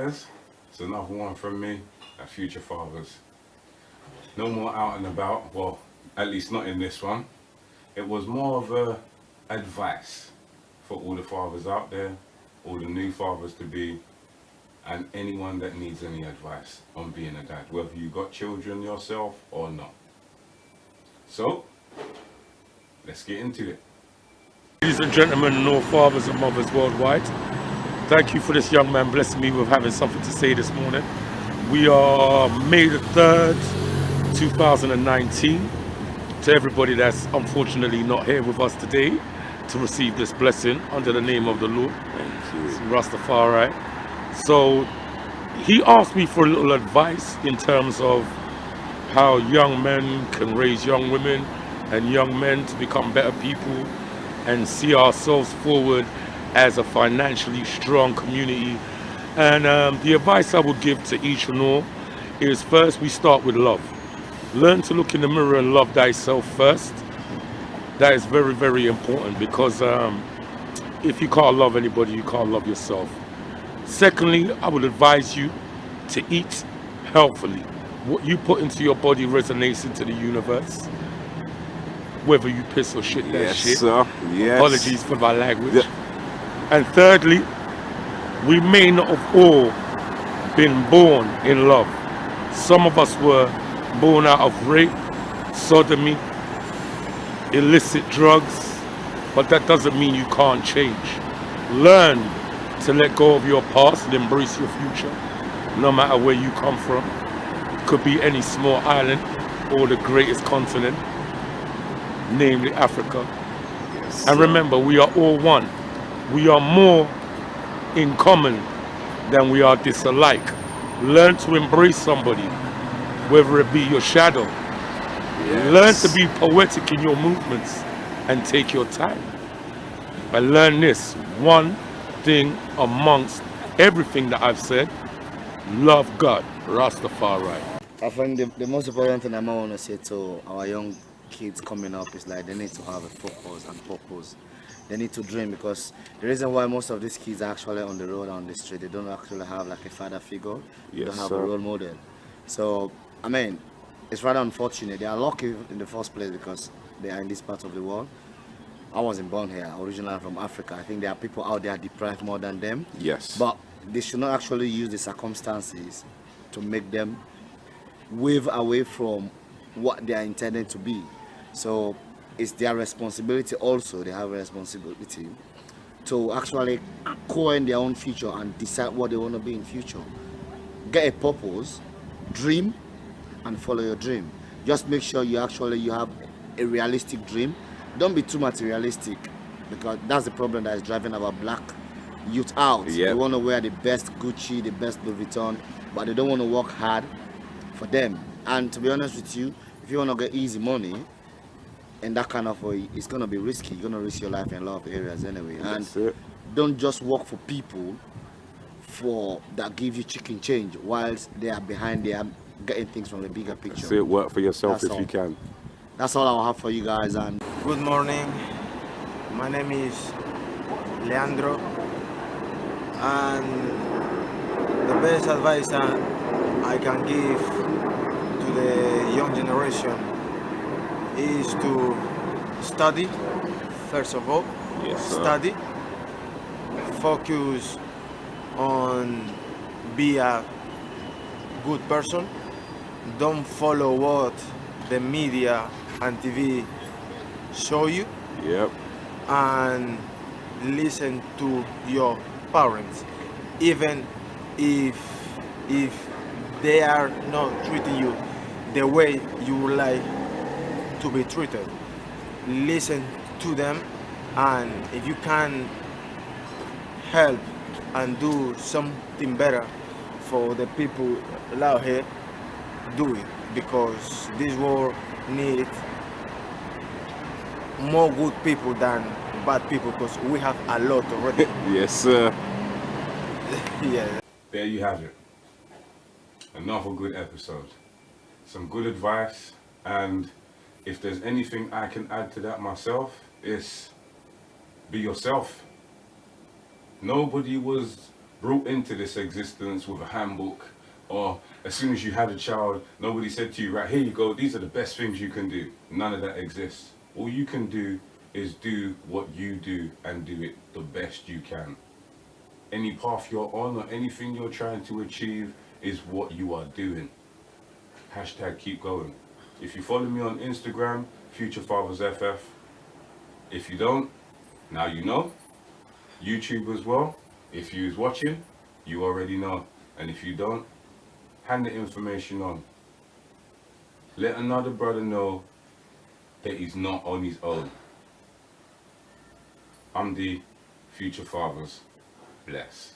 guys, it's another one from me at Future Fathers. No more out and about, well, at least not in this one. It was more of a advice for all the fathers out there, all the new fathers to be, and anyone that needs any advice on being a dad, whether you got children yourself or not. So, let's get into it. Ladies and gentlemen, and all fathers and mothers worldwide, thank you for this young man blessing me with having something to say this morning. We are May the 3rd, 2019. To everybody that's unfortunately not here with us today to receive this blessing under the name of the Lord, Rastafari. So he asked me for a little advice in terms of how young men can raise young women and young men to become better people and see ourselves forward as a financially strong community. And the advice I would give to each and all is, first, we start with love. Learn to look in the mirror and love thyself first. That is very, very important, because if you can't love anybody, you can't love yourself. Secondly, I would advise you to eat healthily. What you put into your body resonates into the universe. Whether you piss or shit that shit. Sir. Yes. Apologies for my language. And thirdly, we may not have all been born in love. Some of us were born out of rape, sodomy, illicit drugs, but that doesn't mean you can't change. Learn to let go of your past and embrace your future, no matter where you come from. It could be any small island or the greatest continent, namely Africa. Yes, and remember, we are all one. We are more in common than we are disalike. Learn to embrace somebody, whether it be your shadow. Learn to be poetic in your movements and take your time. And learn this one thing amongst everything that I've said: love God, Rastafari. I think the most important thing I might want to say to our young kids coming up is, like, they need to have a focus and purpose. They need to dream, because the reason why most of these kids are actually on the road, on the street, they don't actually have like a father figure. They don't have a role model. So I mean, it's rather unfortunate. They are lucky in the first place because they are in this part of the world. I wasn't born here, originally from Africa. I think there are people out there deprived more than them. Yes. But they should not actually use the circumstances to make them wave away from what they are intended to be. So it's their responsibility also. They have a responsibility to actually coin their own future and decide what they want to be in future. Get a purpose, dream, and follow your dream. Just make sure you have a realistic dream. Don't be too materialistic, because that's the problem that is driving our black youth out. They want to wear the best Gucci, the best Louis Vuitton, but they don't want to work hard for them. And to be honest with you, if you want to get easy money in that kind of way, it's going to be risky. You're going to risk your life in a lot of areas anyway. And don't just work for people that give you chicken change whilst they are behind there getting things from the bigger picture. That's it. Work for yourself if you can. That's all I'll have for you guys. And good morning. My name is Leandro, and the best advice I can give to the young generation is to study. First of all, study. Focus on be a good person. Don't follow what the media and TV show you. And listen to your parents, even if they are not treating you the way you would like to be treated. Listen to them, and if you can help and do something better for the people out here, do it, because this world needs more good people than bad people, because we have a lot already. Yes, sir. Yeah. There you have it. Another good episode. Some good advice, and if there's anything I can add to that myself, it's be yourself. Nobody was brought into this existence with a handbook, or as soon as you had a child, nobody said to you, right, here you go, these are the best things you can do. None of that exists. All you can do is do what you do and do it the best you can. Any path you're on or anything you're trying to achieve is what you are doing. Hashtag keep going. If you follow me on Instagram, Future Fathers FF. If you don't, now you know. YouTube as well. If you was watching, you already know. And if you don't, hand the information on. Let another brother know that he's not on his own. I'm the Future Fathers. Bless.